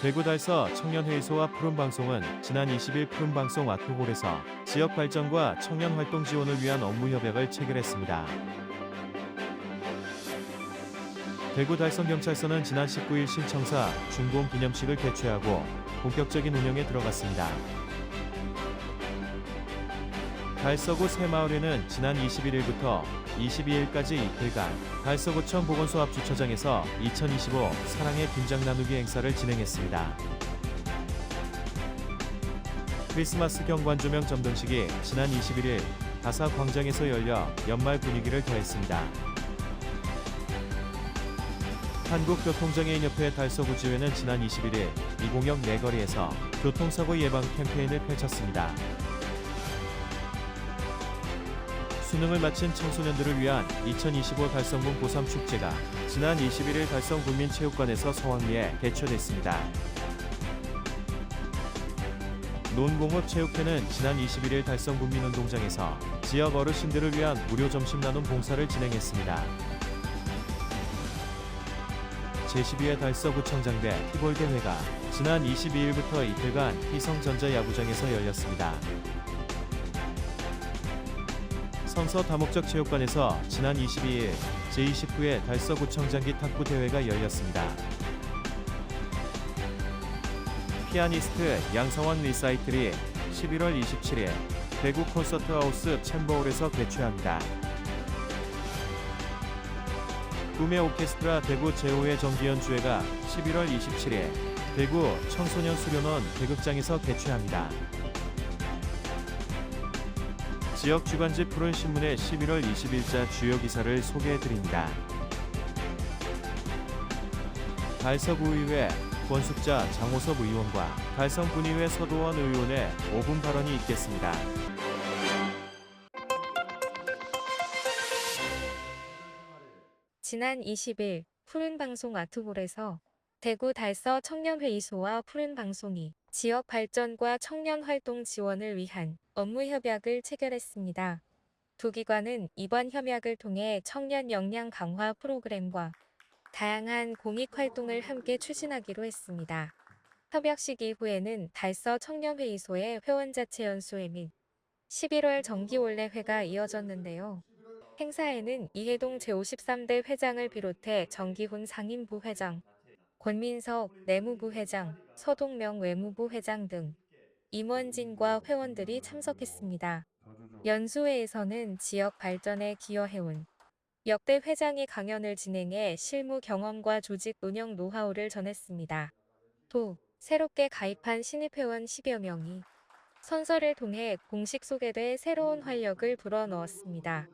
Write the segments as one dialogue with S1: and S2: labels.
S1: 대구달서 청년회의소와 푸른방송은 지난 20일 푸른방송 와트홀에서 지역 발전과 청년 활동 지원을 위한 업무 협약을 체결했습니다. 대구달성경찰서는 지난 19일 신청사 준공 기념식을 개최하고 본격적인 운영에 들어갔습니다. 달서구 새마을에는 지난 21일부터 22일까지 이틀간 달서구청 보건소 앞 주차장에서 2025 사랑의 김장 나누기 행사를 진행했습니다. 크리스마스 경관 조명 점등식이 지난 21일 다사 광장에서 열려 연말 분위기를 더했습니다. 한국교통장애인협회 달서구지회는 지난 21일 이공역 내거리에서 교통사고 예방 캠페인을 펼쳤습니다. 수능을 마친 청소년들을 위한 2025 달성군 고3 축제가 지난 21일 달성군민체육관에서 성황리에 개최됐습니다. 논공업체육회는 지난 21일 달성군민운동장에서 지역 어르신들을 위한 무료 점심 나눔 봉사를 진행했습니다. 제12회 달서구청장대 티볼 대회가 지난 22일부터 이틀간 희성전자 야구장에서 열렸습니다. 성서 다목적 체육관에서 지난 22일 제29회 달서구청장기 탁구 대회가 열렸습니다. 피아니스트 양성원 리사이틀이 11월 27일 대구 콘서트하우스 챔버홀에서 개최합니다. 꿈의 오케스트라 대구 제5회 정기연주회가 11월 27일 대구 청소년 수련원 대극장에서 개최합니다. 지역 주간지 푸른 신문의 11월 20일자 주요 기사를 소개해드립니다. 달서구의회 권숙자 장호섭 의원과 달성군의회 서도원 의원의 5분 발언이 있겠습니다.
S2: 지난 20일 푸른방송 아트홀에서 대구 달서 청년회의소와 푸른방송이 지역 발전과 청년 활동 지원을 위한 업무 협약을 체결했습니다. 두 기관은 이번 협약을 통해 청년 역량 강화 프로그램과 다양한 공익 활동을 함께 추진하기로 했습니다. 협약식 이후에는 달서 청년회의소의 회원자체 연수회 및 11월 정기원래회가 이어졌는데요. 행사에는 이해동 제53대 회장을 비롯해 정기훈 상임부회장, 권민석 내무부회장, 서동명 외무부회장 등 임원진과 회원들이 참석했습니다. 연수회에서는 지역 발전에 기여해온 역대 회장이 강연을 진행해 실무 경험과 조직 운영 노하우를 전했습니다. 또 새롭게 가입한 신입회원 10여 명이 선서를 통해 공식 소개돼 새로운 활력을 불어넣었습니다.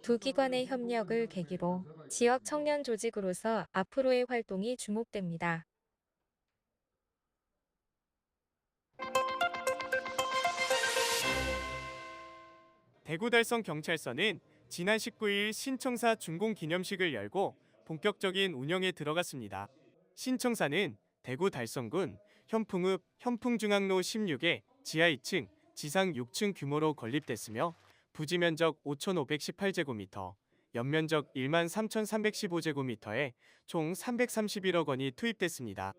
S2: 두 기관의 협력을 계기로 지역 청년 조직으로서 앞으로의 활동이 주목됩니다.
S3: 대구달성경찰서는 지난 19일 신청사 준공 기념식을 열고 본격적인 운영에 들어갔습니다. 신청사는 대구 달성군 현풍읍 현풍중앙로 16에 지하 2층, 지상 6층 규모로 건립됐으며 부지 면적 5,518제곱미터, 연면적 13,315제곱미터에 총 331억 원이 투입됐습니다.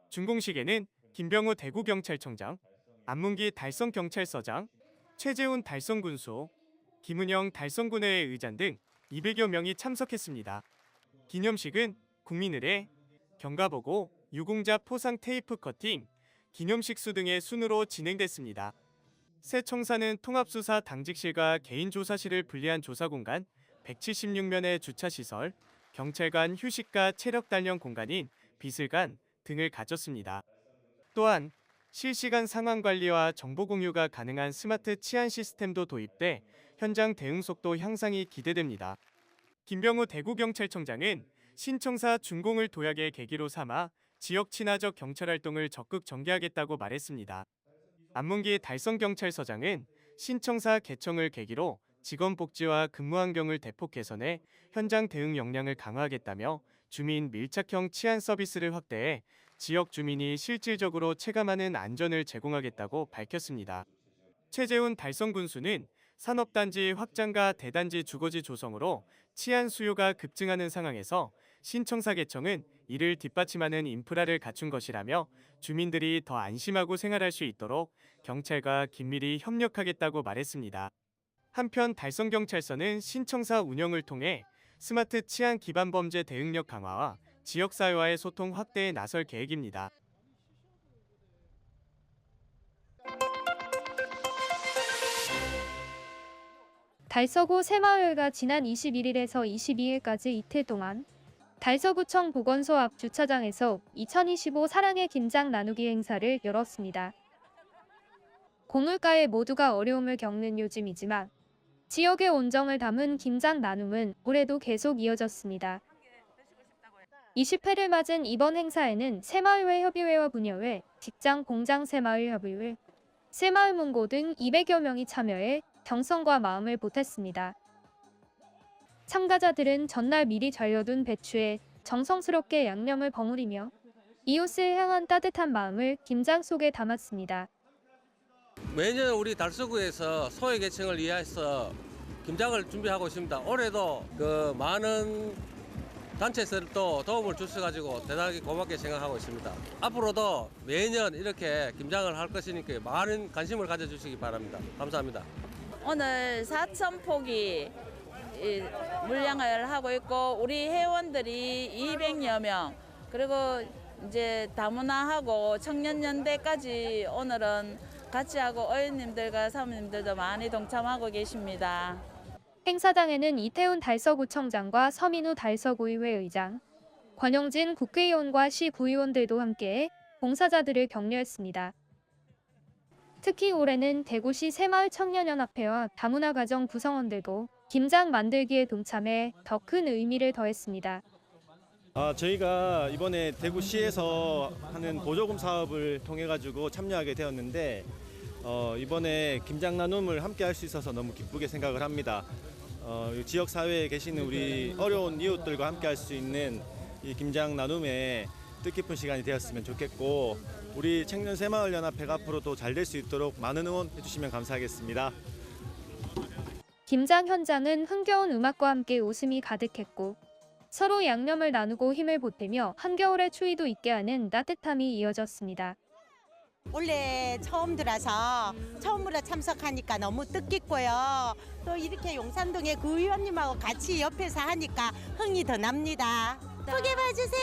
S3: 준공식에는 김병우 대구경찰청장, 안문기 달성경찰서장, 최재훈 달성군수, 김은영 달성군회의 의장 등 200여 명이 참석했습니다. 기념식은 국민의례, 경가보고, 유공자 포상 테이프 커팅, 기념식 수 등의 순으로 진행됐습니다. 새 청사는 통합수사 당직실과 개인조사실을 분리한 조사공간, 176면의 주차시설, 경찰관 휴식과 체력단련 공간인 비슬관 등을 갖췄습니다. 또한 실시간 상황관리와 정보공유가 가능한 스마트 치안 시스템도 도입돼 현장 대응 속도 향상이 기대됩니다. 김병우 대구경찰청장은 신청사 준공을 도약의 계기로 삼아 지역 친화적 경찰활동을 적극 전개하겠다고 말했습니다. 안문기 달성경찰서장은 신청사 개청을 계기로 직원 복지와 근무 환경을 대폭 개선해 현장 대응 역량을 강화하겠다며 주민 밀착형 치안 서비스를 확대해 지역 주민이 실질적으로 체감하는 안전을 제공하겠다고 밝혔습니다. 최재훈 달성군수는 산업단지 확장과 대단지 주거지 조성으로 치안 수요가 급증하는 상황에서 신청사계청은 이를 뒷받침하는 인프라를 갖춘 것이라며 주민들이 더 안심하고 생활할 수 있도록 경찰과 긴밀히 협력하겠다고 말했습니다. 한편 달성경찰서는 신청사 운영을 통해 스마트 치안 기반 범죄 대응력 강화와 지역사회와의 소통 확대에 나설 계획입니다.
S4: 달서구 새마을가 지난 21일에서 22일까지 이틀 동안 달서구청 보건소 앞 주차장에서 2025 사랑의 김장 나누기 행사를 열었습니다. 고물가에 모두가 어려움을 겪는 요즘이지만 지역의 온정을 담은 김장 나눔은 올해도 계속 이어졌습니다. 20회를 맞은 이번 행사에는 새마을회 협의회와 분여회, 직장 공장 새마을협의회, 새마을문고 등 200여 명이 참여해 정성과 마음을 보탰습니다. 참가자들은 전날 미리 절여둔 배추에 정성스럽게 양념을 버무리며 이웃을 향한 따뜻한 마음을 김장 속에 담았습니다.
S5: 매년 우리 달서구에서 소외계층을 위해서 김장을 준비하고 있습니다. 올해도 많은 단체에서도 도움을 주셔가지고 대단히 고맙게 생각하고 있습니다. 앞으로도 매년 이렇게 김장을 할 것이니까 많은 관심을 가져주시기 바랍니다. 감사합니다.
S6: 오늘 4,000포기 물량을 하고 있고 우리 회원들이 200여 명 그리고 이제 다문화하고 청년연대까지 오늘은 같이 하고 어린님들과 사모님들도 많이 동참하고 계십니다.
S4: 행사장에는 이태훈 달서구청장과 서민우 달서구의회 의장, 권영진 국회의원과 시 구의원들도 함께해 봉사자들을 격려했습니다. 특히 올해는 대구시 새마을청년연합회와 다문화 가정 구성원들도 김장 만들기에 동참해 더 큰 의미를 더했습니다.
S7: 저희가 이번에 대구시에서 하는 보조금 사업을 통해 가지고 참여하게 되었는데 이번에 김장 나눔을 함께 할 수 있어서 너무 기쁘게 생각을 합니다. 지역 사회에 계시는 우리 어려운 이웃들과 함께 할 수 있는 이 김장 나눔에 뜻깊은 시간이 되었으면 좋겠고 우리 청년 새마을 연합회가 앞으로도 잘 될 수 있도록 많은 응원해 주시면 감사하겠습니다.
S4: 김장 현장은 흥겨운 음악과 함께 웃음이 가득했고 서로 양념을 나누고 힘을 보태며 한겨울의 추위도 잊게 하는 따뜻함이 이어졌습니다.
S8: 원래 처음 들어서 처음으로 참석하니까 너무 뜻깊고요. 또 이렇게 용산동의 구의원님하고 같이 옆에서 하니까 흥이 더 납니다. 크게 봐주세요.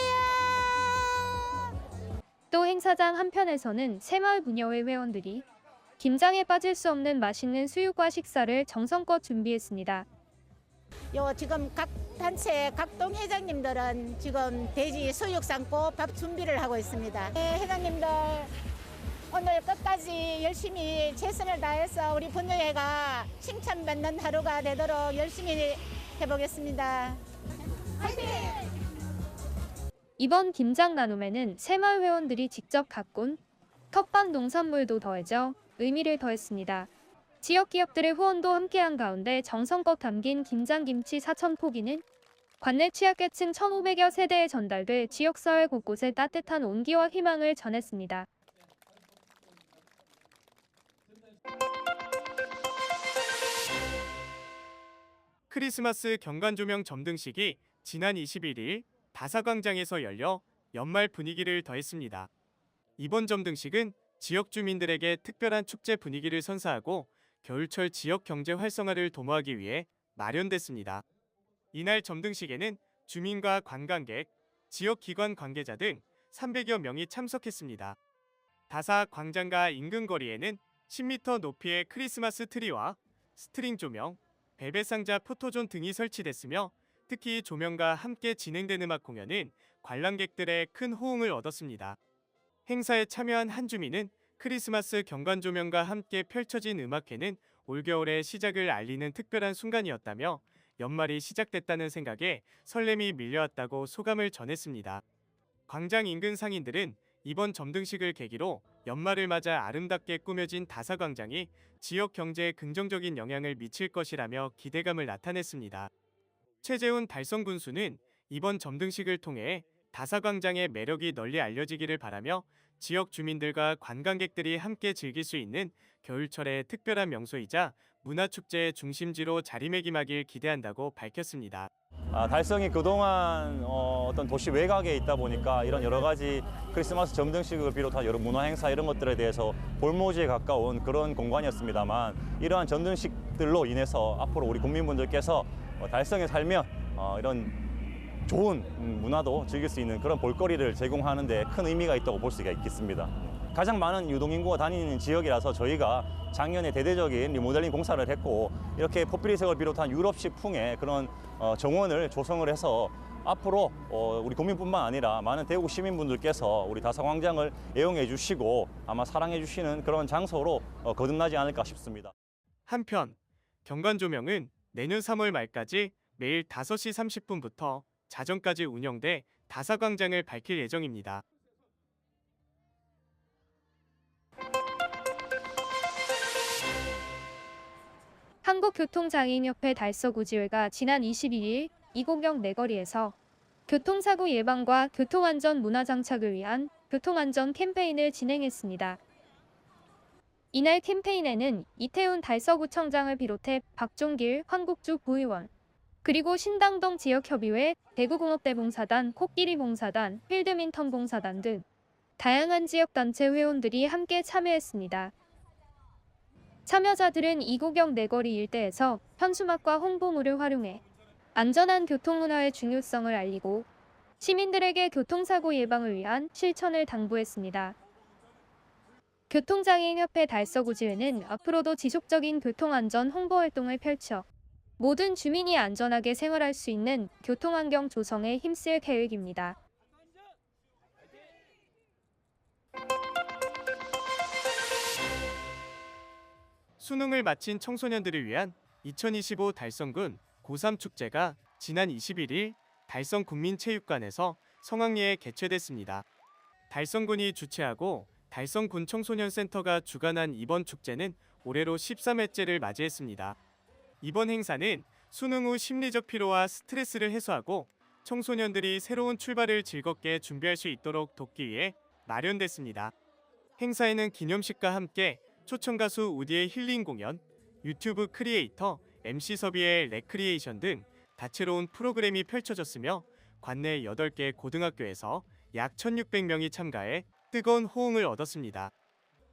S4: 또 행사장 한편에서는 새마을 분여회 회원들이 김장에 빠질 수 없는 맛있는 수육과 식사를 정성껏 준비했습니다.
S9: 지금 각 단체 각동 회장님들은 지금 돼지 수육 삶고 밥 준비를 하고 있습니다. 네, 회장님들 오늘 끝까지 열심히 최선을 다해서 우리 분여회가 칭찬받는 하루가 되도록 열심히 해보겠습니다. 화이팅!
S4: 이번 김장 나눔에는 새마을 회원들이 직접 가꾼 텃밭 농산물도 더해져 의미를 더했습니다. 지역 기업들의 후원도 함께한 가운데 정성껏 담긴 김장김치 4,000포기는 관내 취약계층 1,500여 세대에 전달돼 지역사회 곳곳에 따뜻한 온기와 희망을 전했습니다.
S3: 크리스마스 경관조명 점등식이 지난 21일 다사광장에서 열려 연말 분위기를 더했습니다. 이번 점등식은 지역 주민들에게 특별한 축제 분위기를 선사하고 겨울철 지역 경제 활성화를 도모하기 위해 마련됐습니다. 이날 점등식에는 주민과 관광객, 지역 기관 관계자 등 300여 명이 참석했습니다. 다사 광장과 인근 거리에는 10m 높이의 크리스마스 트리와 스트링 조명, 베베상자 포토존 등이 설치됐으며 특히 조명과 함께 진행된 음악 공연은 관람객들의 큰 호응을 얻었습니다. 행사에 참여한 한 주민은 크리스마스 경관 조명과 함께 펼쳐진 음악회는 올겨울의 시작을 알리는 특별한 순간이었다며 연말이 시작됐다는 생각에 설렘이 밀려왔다고 소감을 전했습니다. 광장 인근 상인들은 이번 점등식을 계기로 연말을 맞아 아름답게 꾸며진 다사광장이 지역 경제에 긍정적인 영향을 미칠 것이라며 기대감을 나타냈습니다. 최재훈 달성군수는 이번 점등식을 통해 다사광장의 매력이 널리 알려지기를 바라며 지역 주민들과 관광객들이 함께 즐길 수 있는 겨울철의 특별한 명소이자 문화축제의 중심지로 자리매김하길 기대한다고 밝혔습니다.
S10: 달성이 그동안 어떤 도시 외곽에 있다 보니까 이런 여러 가지 크리스마스 점등식을 비롯한 여러 문화 행사 이런 것들에 대해서 볼모지에 가까운 그런 공간이었습니다만, 이러한 점등식들로 인해서 앞으로 우리 국민분들께서 달성에 살면 이런 좋은 문화도 즐길 수 있는 그런 볼거리를 제공하는 데 큰 의미가 있다고 볼 수가 있겠습니다. 가장 많은 유동인구가 다니는 지역이라서 저희가 작년에 대대적인 리모델링 공사를 했고, 이렇게 포피리색을 비롯한 유럽식 풍의 그런 정원을 조성을 해서 앞으로 우리 국민뿐만 아니라 많은 대구 시민분들께서 우리 다사광장을 애용해 주시고 아마 사랑해 주시는 그런 장소로 거듭나지 않을까 싶습니다.
S3: 한편 경관 조명은 내년 3월 말까지 매일 5시 30분부터 자정까지 운영돼 다사광장을 밝힐 예정입니다.
S4: 한국교통장애인협회 달서구지회가 지난 22일 이곡역 내거리에서 교통사고 예방과 교통안전 문화장착을 위한 교통안전 캠페인을 진행했습니다. 이날 캠페인에는 이태훈 달서구청장을 비롯해 박종길 황국주 구의원, 그리고 신당동 지역협의회, 대구공업대봉사단, 코끼리봉사단, 필드민턴봉사단 등 다양한 지역단체 회원들이 함께 참여했습니다. 참여자들은 이곡역 내거리 일대에서 현수막과 홍보물을 활용해 안전한 교통문화의 중요성을 알리고 시민들에게 교통사고 예방을 위한 실천을 당부했습니다. 교통장애인협회 달서구지회는 앞으로도 지속적인 교통안전 홍보활동을 펼쳐 모든 주민이 안전하게 생활할 수 있는 교통환경 조성에 힘쓸 계획입니다.
S3: 수능을 마친 청소년들을 위한 2025 달성군 고3 축제가 지난 21일 달성 국민체육관에서 성황리에 개최됐습니다. 달성군이 주최하고 달성군 청소년센터가 주관한 이번 축제는 올해로 13회째를 맞이했습니다. 이번 행사는 수능 후 심리적 피로와 스트레스를 해소하고 청소년들이 새로운 출발을 즐겁게 준비할 수 있도록 돕기 위해 마련됐습니다. 행사에는 기념식과 함께 초청 가수 우디의 힐링 공연, 유튜브 크리에이터 MC 섭이의 레크리에이션 등 다채로운 프로그램이 펼쳐졌으며 관내 8개 고등학교에서 약 1,600명이 참가해 뜨거운 호응을 얻었습니다.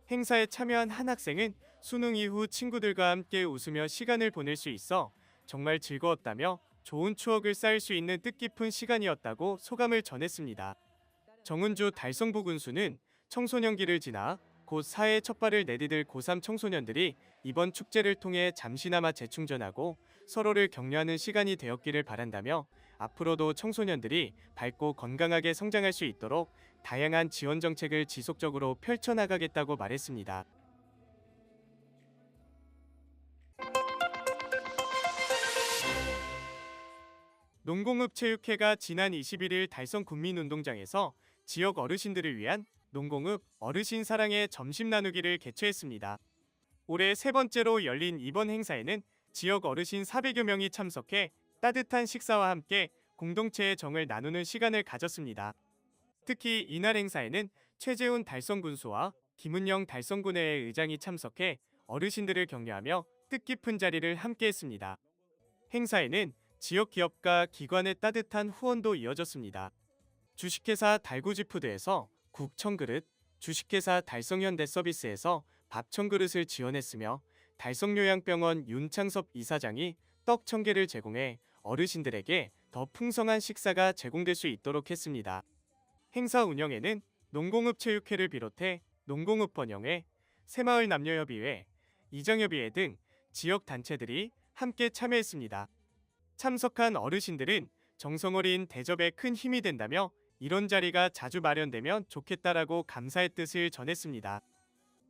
S3: 행사에 참여한 한 학생은 수능 이후 친구들과 함께 웃으며 시간을 보낼 수 있어 정말 즐거웠다며 좋은 추억을 쌓을 수 있는 뜻깊은 시간이었다고 소감을 전했습니다. 정은주 달성부군수는 청소년기를 지나 곧 사회의 첫 발을 내디딜 고3 청소년들이 이번 축제를 통해 잠시나마 재충전하고 서로를 격려하는 시간이 되었기를 바란다며 앞으로도 청소년들이 밝고 건강하게 성장할 수 있도록 다양한 지원 정책을 지속적으로 펼쳐나가겠다고 말했습니다. 농공읍체육회가 지난 21일 달성 군민운동장에서 지역 어르신들을 위한 농공읍 어르신 사랑의 점심 나누기를 개최했습니다. 올해 세 번째로 열린 이번 행사에는 지역 어르신 400여 명이 참석해 따뜻한 식사와 함께 공동체의 정을 나누는 시간을 가졌습니다. 특히 이날 행사에는 최재훈 달성군수와 김은영 달성군회의 의장이 참석해 어르신들을 격려하며 뜻깊은 자리를 함께했습니다. 행사에는 지역 기업과 기관의 따뜻한 후원도 이어졌습니다. 주식회사 달구지푸드에서 국 1000그릇, 주식회사 달성현대서비스에서 밥 1000그릇을 지원했으며 달성요양병원 윤창섭 이사장이 떡 1000개를 제공해 어르신들에게 더 풍성한 식사가 제공될 수 있도록 했습니다. 행사 운영에는 농공읍체육회를 비롯해 농공읍번영회, 새마을 남녀협의회, 이정협의회 등 지역 단체들이 함께 참여했습니다. 참석한 어르신들은 정성어린 대접에 큰 힘이 된다며 이런 자리가 자주 마련되면 좋겠다라고 감사의 뜻을 전했습니다.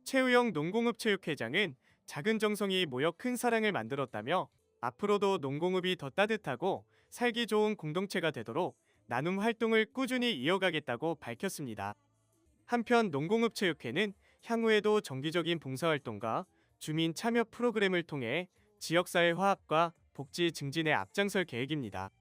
S3: 최우영 농공읍체육회장은 작은 정성이 모여 큰 사랑을 만들었다며 앞으로도 농공읍이 더 따뜻하고 살기 좋은 공동체가 되도록 나눔 활동을 꾸준히 이어가겠다고 밝혔습니다. 한편 농공읍체육회는 향후에도 정기적인 봉사활동과 주민 참여 프로그램을 통해 지역사회 화합과 복지 증진에 앞장설 계획입니다.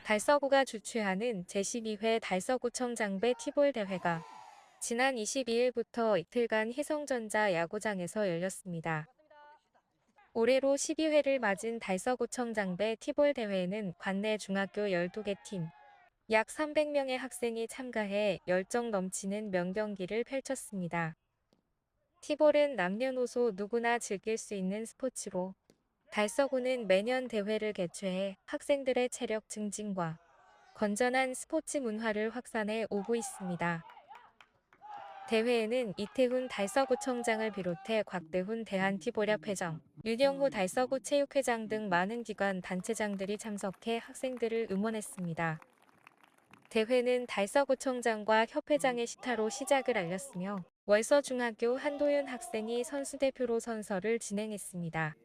S2: 달서구가 주최하는 제12회 달서구청장배 티볼 대회가 지난 22일부터 이틀간 희성전자 야구장에서 열렸습니다. 올해로 12회를 맞은 달서구청장배 티볼 대회에는 관내 중학교 12개 팀, 약 300명의 학생이 참가해 열정 넘치는 명경기를 펼쳤습니다. 티볼은 남녀노소 누구나 즐길 수 있는 스포츠로 달서구는 매년 대회를 개최해 학생들의 체력 증진과 건전한 스포츠 문화를 확산해 오고 있습니다. 대회에는 이태훈 달서구청장을 비롯해 곽대훈 대한티볼협회장, 윤영호 달서구 체육회장 등 많은 기관 단체장들이 참석해 학생들을 응원했습니다. 대회는 달서구청장과 협회장의 시타로 시작을 알렸으며 월서중학교 한도윤 학생이 선수대표로 선서를 진행했습니다.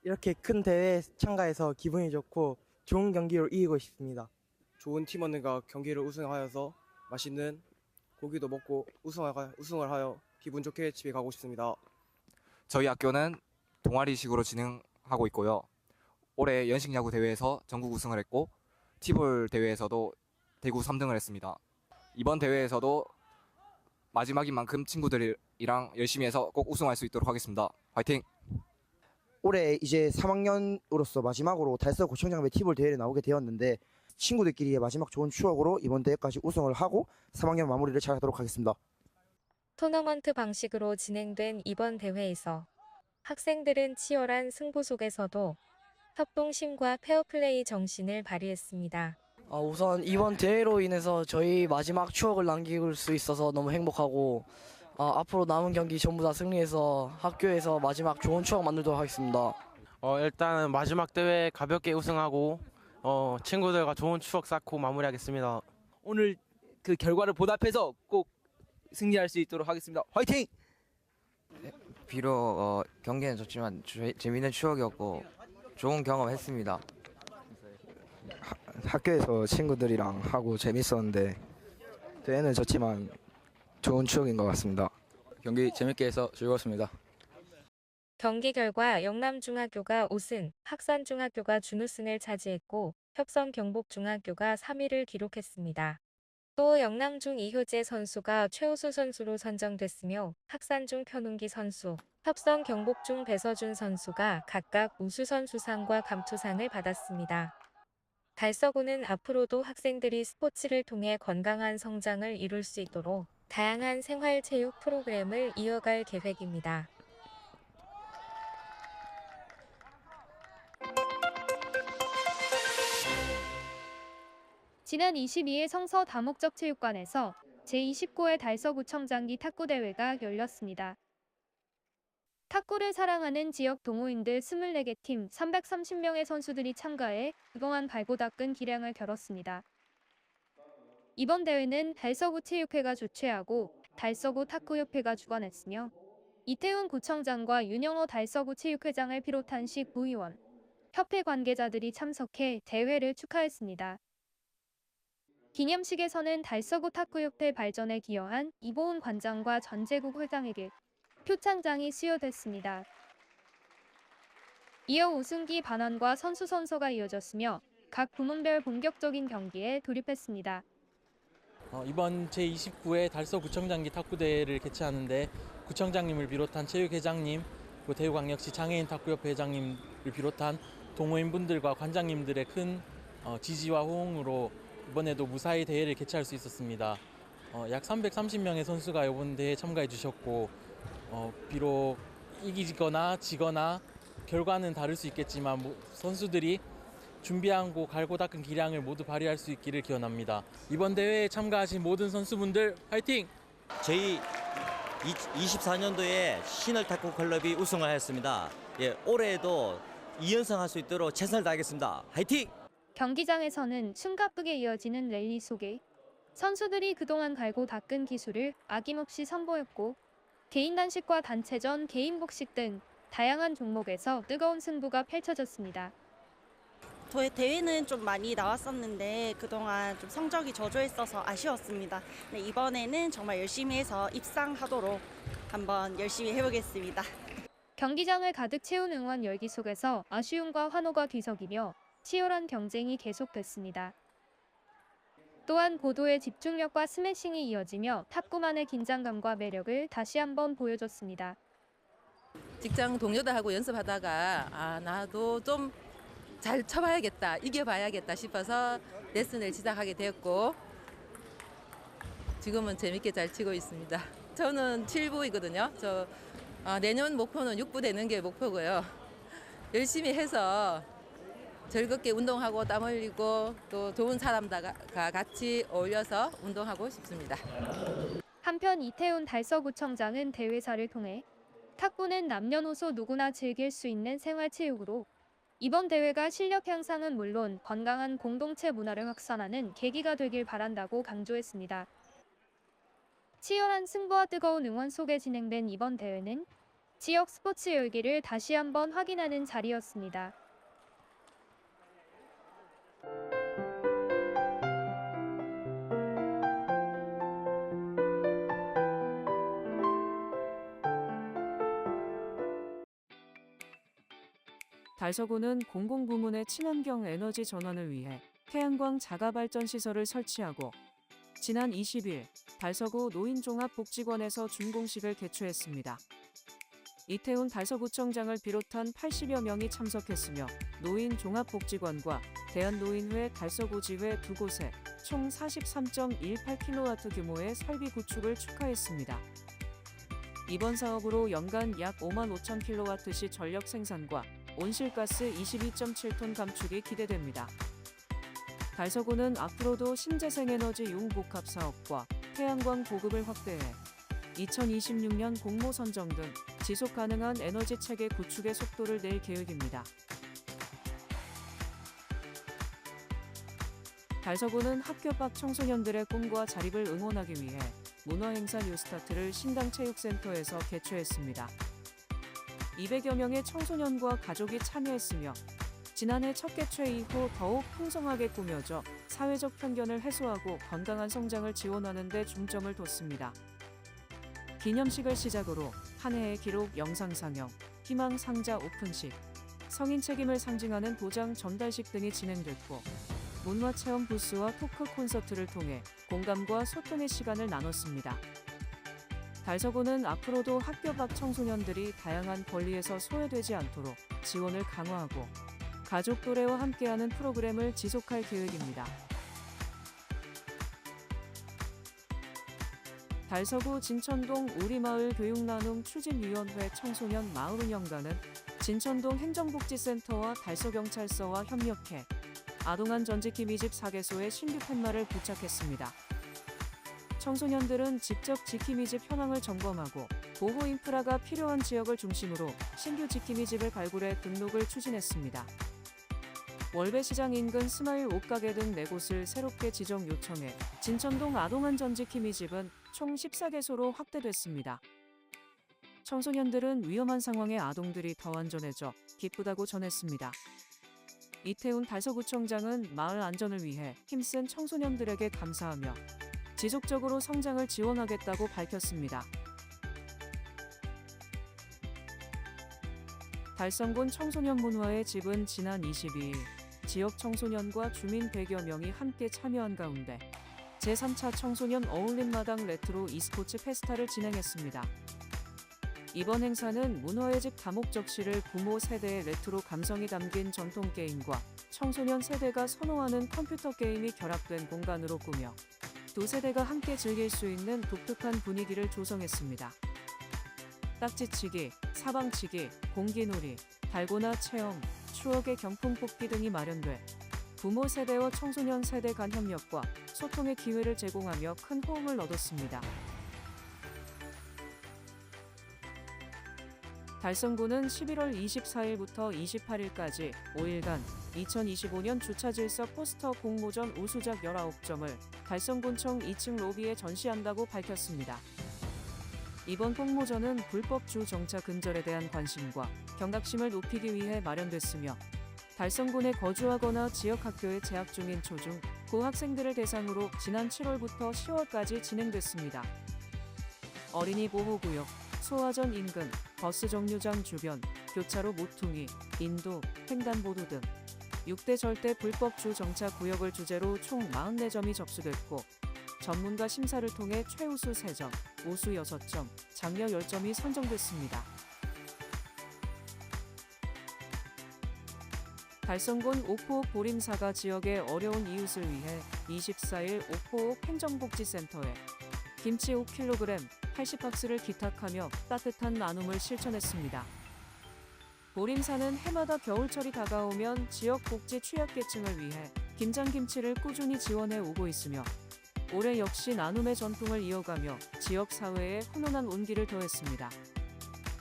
S11: 이렇게 큰 대회에 참가해서 기분이 좋고 좋은 경기로 이기고 싶습니다.
S12: 좋은 팀원들과 경기를 우승하여서 맛있는 고기도 먹고 우승을 하여 기분 좋게 집에 가고 싶습니다.
S13: 저희 학교는 동아리식으로 진행하고 있고요. 올해 연식야구 대회에서 전국 우승을 했고 티볼 대회에서도 대구 3등을 했습니다. 이번 대회에서도 마지막인 만큼 친구들이랑 열심히 해서 꼭 우승할 수 있도록 하겠습니다. 화이팅!
S11: 올해 이제 3학년으로서 마지막으로 달서구청장배 티볼 대회에 나오게 되었는데 친구들끼리의 마지막 좋은 추억으로 이번 대회까지 우승을 하고 3학년 마무리를 잘 하도록 하겠습니다.
S2: 토너먼트 방식으로 진행된 이번 대회에서 학생들은 치열한 승부 속에서도 협동심과 페어플레이 정신을 발휘했습니다.
S14: 우선 이번 대회로 인해서 저희 마지막 추억을 남길 수 있어서 너무 행복하고 앞으로 남은 경기 전부 다 승리해서 학교에서 마지막 좋은 추억 만들도록 하겠습니다.
S12: 일단 마지막 대회 가볍게 우승하고 친구들과 좋은 추억 쌓고 마무리하겠습니다.
S15: 오늘 그 결과를 보답해서 꼭 승리할 수 있도록 하겠습니다. 화이팅!
S16: 비록 경기는 졌지만 재미있는 추억이었고 좋은 경험했습니다.
S11: 학교에서 친구들이랑 하고 재밌었는데 대회는 졌지만 좋은 추억인 것 같습니다.
S15: 경기 재밌게 해서 즐거웠습니다.
S2: 경기 결과 영남중학교가 5승, 학산중학교가 준우승을 차지했고 협성경복중학교가 3위를 기록했습니다. 또 영남중 이효재 선수가 최우수 선수로 선정됐으며 학산중 편운기 선수, 협성경복중 배서준 선수가 각각 우수선수상과 감투상을 받았습니다. 달서구는 앞으로도 학생들이 스포츠를 통해 건강한 성장을 이룰 수 있도록 다양한 생활체육 프로그램을 이어갈 계획입니다.
S4: 지난 22일 성서 다목적 체육관에서 제29회 달서구청장기 탁구대회가 열렸습니다. 탁구를 사랑하는 지역 동호인들 24개 팀 330명의 선수들이 참가해 그동안 갈고 닦은 기량을 겨뤘습니다. 이번 대회는 달서구 체육회가 주최하고 달서구 탁구협회가 주관했으며 이태훈 구청장과 윤영호 달서구 체육회장을 비롯한 시 구의원, 협회 관계자들이 참석해 대회를 축하했습니다. 기념식에서는 달서구 탁구협회 발전에 기여한 이보은 관장과 전재국 회장에게 표창장이 수여됐습니다. 이어 우승기 반환과 선수 선서가 이어졌으며 각 부문별 본격적인 경기에 돌입했습니다.
S17: 이번 제29회 달서구청장기 탁구대회를 개최하는데 구청장님을 비롯한 체육회장님, 대구광역시 장애인 탁구협회 회장님을 비롯한 동호인분들과 관장님들의 큰 지지와 호응으로 이번에도 무사히 대회를 개최할 수 있었습니다. 약 330명의 선수가 이번 대회에 참가해 주셨고 비록 이기거나 지거나 결과는 다를 수 있겠지만 선수들이 준비하고 갈고 닦은 기량을 모두 발휘할 수 있기를 기원합니다. 이번 대회에 참가하신 모든 선수분들 화이팅!
S18: 저희 24년도에 신월탁구 클럽이 우승을 하였습니다. 올해에도 2연승 할 수 있도록 최선을 다하겠습니다. 화이팅!
S4: 경기장에서는 숨가쁘게 이어지는 랠리 속에 선수들이 그동안 갈고 닦은 기술을 아낌없이 선보였고 개인 단식과 단체전, 개인 복식 등 다양한 종목에서 뜨거운 승부가 펼쳐졌습니다.
S19: 대회는 좀 많이 나왔었는데 그동안 좀 성적이 저조했어서 아쉬웠습니다. 네, 이번에는 정말 열심히 해서 입상하도록 한번 열심히 해보겠습니다.
S4: 경기장을 가득 채운 응원 열기 속에서 아쉬움과 환호가 뒤섞이며 치열한 경쟁이 계속됐습니다. 또한 고도의 집중력과 스매싱이 이어지며 탁구만의 긴장감과 매력을 다시 한번 보여줬습니다.
S20: 직장 동료들하고 연습하다가 나도 좀 잘 쳐봐야겠다, 이겨봐야겠다 싶어서 레슨을 시작하게 되었고 지금은 재밌게 잘 치고 있습니다. 저는 7부이거든요. 내년 목표는 6부 되는 게 목표고요. 열심히 해서 즐겁게 운동하고 땀 흘리고 또 좋은 사람들과 같이 어울려서 운동하고 싶습니다.
S4: 한편 이태훈 달서구청장은 대회사를 통해 탁구는 남녀노소 누구나 즐길 수 있는 생활체육으로 이번 대회가 실력 향상은 물론 건강한 공동체 문화를 확산하는 계기가 되길 바란다고 강조했습니다. 치열한 승부와 뜨거운 응원 속에 진행된 이번 대회는 지역 스포츠 열기를 다시 한번 확인하는 자리였습니다.
S21: 달서구는 공공부문의 친환경 에너지 전환을 위해 태양광 자가발전 시설을 설치하고 지난 20일 달서구 노인종합복지관에서 준공식을 개최했습니다. 이태훈 달서구청장을 비롯한 80여 명이 참석했으며 노인종합복지관과 대한노인회 달서구지회 두 곳에 총 43.18kW 규모의 설비 구축을 축하했습니다. 이번 사업으로 연간 약 55,000kW시 전력 생산과 온실가스 22.7톤 감축이 기대됩니다. 달서구는 앞으로도 신재생에너지 융복합 사업과 태양광 보급을 확대해 2026년 공모 선정 등 지속가능한 에너지 체계 구축의 속도를 낼 계획입니다. 달서구는 학교 밖 청소년들의 꿈과 자립을 응원하기 위해 문화행사 뉴스타트를 신당체육센터에서 개최했습니다. 200여 명의 청소년과 가족이 참여했으며 지난해 첫 개최 이후 더욱 풍성하게 꾸며져 사회적 편견을 해소하고 건강한 성장을 지원하는 데 중점을 뒀습니다. 기념식을 시작으로 한 해의 기록 영상 상영, 희망 상자 오픈식, 성인 책임을 상징하는 도장 전달식 등이 진행됐고 문화체험 부스와 토크 콘서트를 통해 공감과 소통의 시간을 나눴습니다. 달서구는 앞으로도 학교 밖 청소년들이 다양한 권리에서 소외되지 않도록 지원을 강화하고 가족 또래와 함께하는 프로그램을 지속할 계획입니다. 달서구 진천동 우리마을 교육나눔 추진위원회 청소년 마을운영가는 진천동 행정복지센터와 달서경찰서와 협력해 아동안전지킴이집 4개소에 신규 팻말을 부착했습니다. 청소년들은 직접 지킴이집 현황을 점검하고 보호 인프라가 필요한 지역을 중심으로 신규 지킴이집을 발굴해 등록을 추진했습니다. 월배시장 인근 스마일 옷가게 등 4곳을 새롭게 지정 요청해 진천동 아동안전지킴이집은 총 14개소로 확대됐습니다. 청소년들은 위험한 상황에 아동들이 더 안전해져 기쁘다고 전했습니다. 이태훈 달서구청장은 마을 안전을 위해 힘쓴 청소년들에게 감사하며 지속적으로 성장을 지원하겠다고 밝혔습니다. 달성군 청소년 문화의 집은 지난 22일 지역 청소년과 주민 100여 명이 함께 참여한 가운데 제3차 청소년 어울림마당 레트로 e스포츠 페스타를 진행했습니다. 이번 행사는 문화의 집 다목적시를 부모 세대의 레트로 감성이 담긴 전통 게임과 청소년 세대가 선호하는 컴퓨터 게임이 결합된 공간으로 꾸며 두 세대가 함께 즐길 수 있는 독특한 분위기를 조성했습니다. 딱지치기, 사방치기, 공기놀이, 달고나 체험, 추억의 경품 뽑기 등이 마련돼 부모 세대와 청소년 세대 간 협력과 소통의 기회를 제공하며 큰 호응을 얻었습니다. 달성구는 11월 24일부터 28일까지 5일간 2025년 주차질서 포스터 공모전 우수작 19점을 달성군청 2층 로비에 전시한다고 밝혔습니다. 이번 공모전은 불법 주정차 근절에 대한 관심과 경각심을 높이기 위해 마련됐으며 달성군에 거주하거나 지역 학교에 재학 중인 초중, 고 학생들을 대상으로 지난 7월부터 10월까지 진행됐습니다. 어린이 보호구역, 소화전 인근, 버스 정류장 주변, 교차로 모퉁이, 인도, 횡단보도 등 6대 절대 불법주 정차 구역을 주제로 총 44점이 접수됐고 전문가 심사를 통해 최우수 3점, 우수 6점, 장려 10점이 선정됐습니다. 달성군 옥포읍 보림사가 지역의 어려운 이웃을 위해 24일 옥포읍 행정복지센터에 김치 5kg, 80박스를 기탁하며 따뜻한 나눔을 실천했습니다. 보림사는 해마다 겨울철이 다가오면 지역 복지 취약계층을 위해 김장김치를 꾸준히 지원해 오고 있으며 올해 역시 나눔의 전통을 이어가며 지역 사회에 훈훈한 온기를 더했습니다.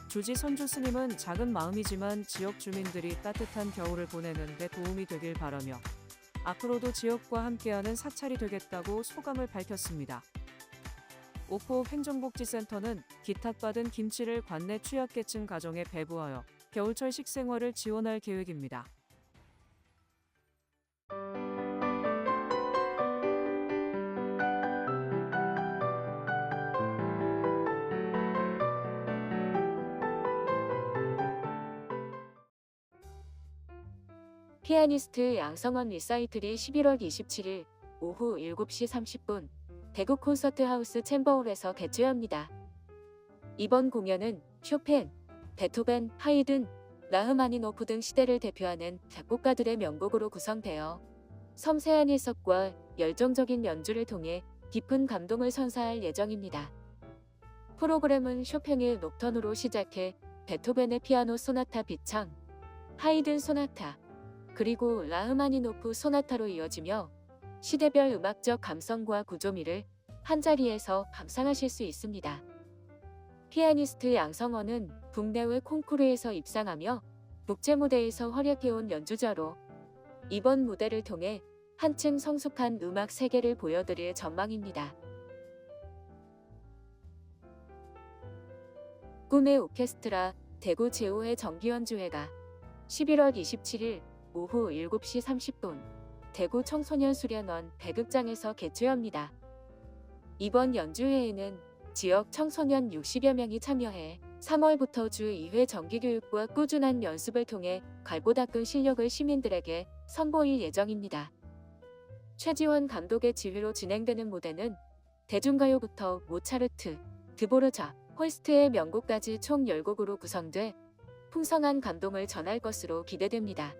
S21: 주지 선주 스님은 작은 마음이지만 지역 주민들이 따뜻한 겨울을 보내는 데 도움이 되길 바라며 앞으로도 지역과 함께하는 사찰이 되겠다고 소감을 밝혔습니다. 옥포읍 행정복지센터는 기탁받은 김치를 관내 취약계층 가정에 배부하여 겨울철 식생활을 지원할 계획입니다.
S1: 피아니스트 양성원 리사이틀이 11월 27일 오후 7시 30분 대구 콘서트하우스 챔버홀에서 개최합니다. 이번 공연은 쇼펜, 베토벤, 하이든, 라흐마니노프 등 시대를 대표하는 작곡가들의 명곡으로 구성되어 섬세한 해석과 열정적인 연주를 통해 깊은 감동을 선사할 예정입니다. 프로그램은 쇼팽의 녹턴으로 시작해 베토벤의 피아노 소나타 비창, 하이든 소나타, 그리고 라흐마니노프 소나타로 이어지며 시대별 음악적 감성과 구조미를 한자리에서 감상하실 수 있습니다. 피아니스트 양성원은 국내외 콩쿠르에서 입상하며 국제무대에서 활약해온 연주자로 이번 무대를 통해 한층 성숙한 음악 세계를 보여드릴 전망입니다. 꿈의 오케스트라 대구 제5회 정기연주회가 11월 27일 오후 7시 30분 대구 청소년수련원 배극장에서 개최합니다. 이번 연주회에는 지역 청소년 60여 명이 참여해 3월부터 주 2회 정기교육과 꾸준한 연습을 통해 갈고 닦은 실력을 시민들에게 선보일 예정입니다. 최지원 감독의 지휘로 진행되는 무대는 대중가요부터 모차르트, 드보르자, 홀스트의 명곡까지 총 10곡으로 구성돼 풍성한 감동을 전할 것으로 기대됩니다.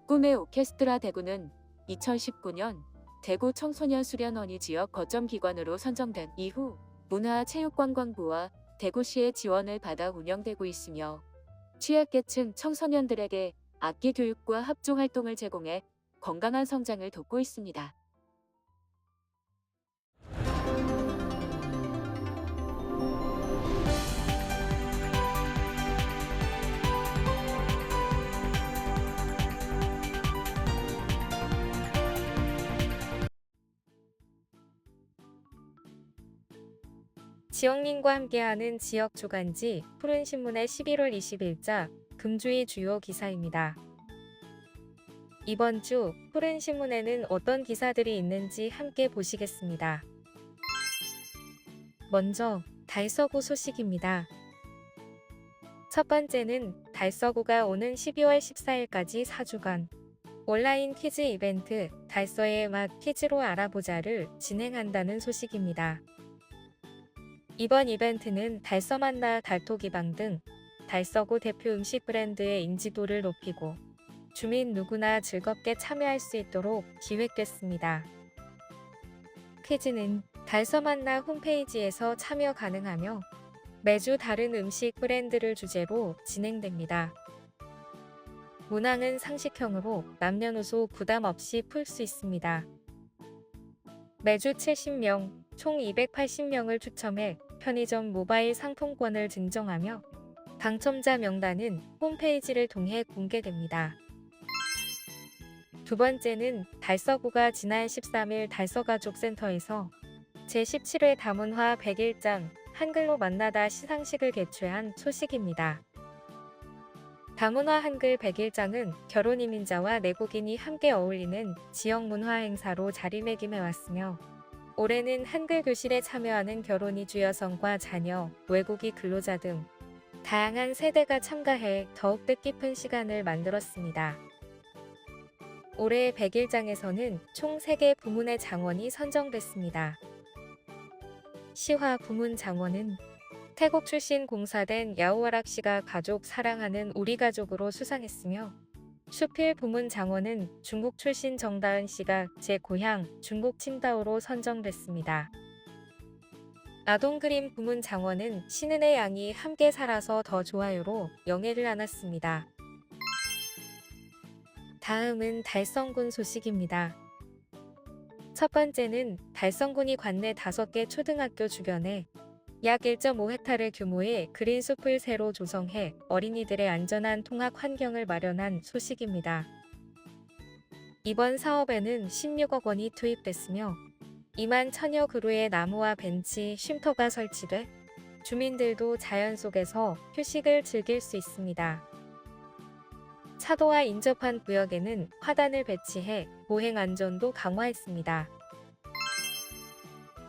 S1: 꿈의 오케스트라 대구는 2019년 대구 청소년 수련원이 지역 거점 기관으로 선정된 이후 문화체육관광부와 대구시의 지원을 받아 운영되고 있으며 취약계층 청소년들에게 악기 교육과 합종 활동을 제공해 건강한 성장을 돕고 있습니다.
S2: 지역민과 함께하는 지역 주간지 푸른신문의 11월 20일자 금주의 주요 기사입니다. 이번 주 푸른신문에는 어떤 기사들이 있는지 함께 보시겠습니다. 먼저 달서구 소식입니다. 첫 번째는 달서구가 오는 12월 14일까지 4주간 온라인 퀴즈 이벤트 달서의 맛 퀴즈로 알아보자를 진행한다는 소식입니다. 이번 이벤트는 달서 만나 달토기방 등 달서구 대표 음식 브랜드의 인지도를 높이고 주민 누구나 즐겁게 참여할 수 있도록 기획됐습니다. 퀴즈는 달서 만나 홈페이지에서 참여 가능하며 매주 다른 음식 브랜드를 주제로 진행됩니다. 문항은 상식형으로 남녀노소 부담 없이 풀 수 있습니다. 매주 70명, 총 280명을 추첨해 편의점 모바일 상품권을 증정하며 당첨자 명단은 홈페이지를 통해 공개됩니다. 두 번째는 달서구가 지난 13일 달서가족센터에서 제17회 다문화 100일장 한글로 만나다 시상식을 개최한 소식입니다. 다문화 한글 100일장은 결혼 이민자와 내국인이 함께 어울리는 지역 문화 행사로 자리매김해왔으며 올해는 한글 교실에 참여하는 결혼 이주 여성과 자녀, 외국인 근로자 등 다양한 세대가 참가해 더욱 뜻깊은 시간을 만들었습니다. 올해 100일장에서는 총 3개 부문의 장원이 선정됐습니다. 시화 부문 장원은 태국 출신 공사된 야오와락 씨가 가족 사랑하는 우리 가족으로 수상했으며, 수필 부문 장원은 중국 출신 정다은 씨가 제 고향 중국 칭다오로 선정됐습니다. 아동 그림 부문 장원은 신은의 양이 함께 살아서 더 좋아요로 영예를 안았습니다. 다음은 달성군 소식입니다. 첫 번째는 달성군이 관내 5개 초등학교 주변에 약 1.5헥타르 규모의 그린숲을 새로 조성해 어린이들의 안전한 통학 환경을 마련한 소식입니다. 이번 사업에는 16억 원이 투입됐으며 2만 1000여 그루의 나무와 벤치, 쉼터가 설치돼 주민들도 자연 속에서 휴식을 즐길 수 있습니다. 차도와 인접한 구역에는 화단을 배치해 보행 안전도 강화했습니다.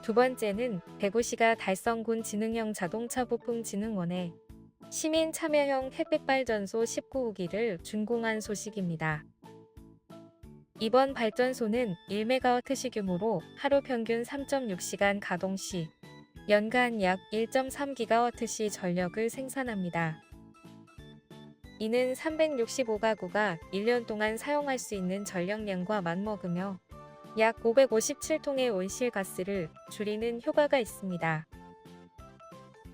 S2: 두 번째는 대구시가 달성군 지능형 자동차 부품 진흥원에 시민 참여형 햇빛 발전소 19호기를 준공한 소식입니다. 이번 발전소는 1메가와트시 규모로 하루 평균 3.6시간 가동 시 연간 약 1.3기가와트시 전력을 생산합니다. 이는 365가구가 1년 동안 사용할 수 있는 전력량과 맞먹으며 약 557톤의 온실가스를 줄이는 효과가 있습니다.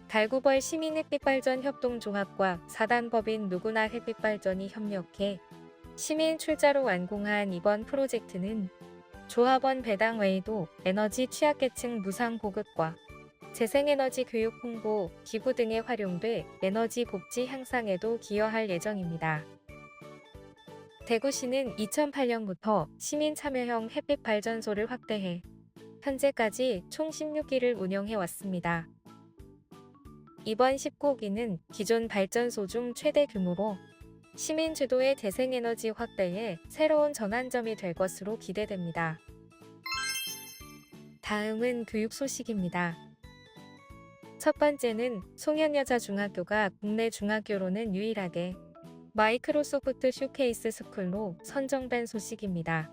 S2: 달구벌 시민햇빛발전협동조합과 사단법인 누구나 햇빛발전이 협력해 시민 출자로 완공한 이번 프로젝트는 조합원 배당 외에도 에너지 취약계층 무상 보급과 재생에너지 교육 홍보, 기부 등에 활용돼 에너지 복지 향상에도 기여할 예정입니다. 대구시는 2008년부터 시민 참여형 햇빛 발전소를 확대해 현재까지 총 16기를 운영해 왔습니다. 이번 19기는 기존 발전소 중 최대 규모로 시민 주도의 재생에너지 확대에 새로운 전환점이 될 것으로 기대됩니다. 다음은 교육 소식입니다. 첫 번째는 송현여자중학교가 국내 중학교로는 유일하게 마이크로소프트 쇼케이스 스쿨로 선정된 소식입니다.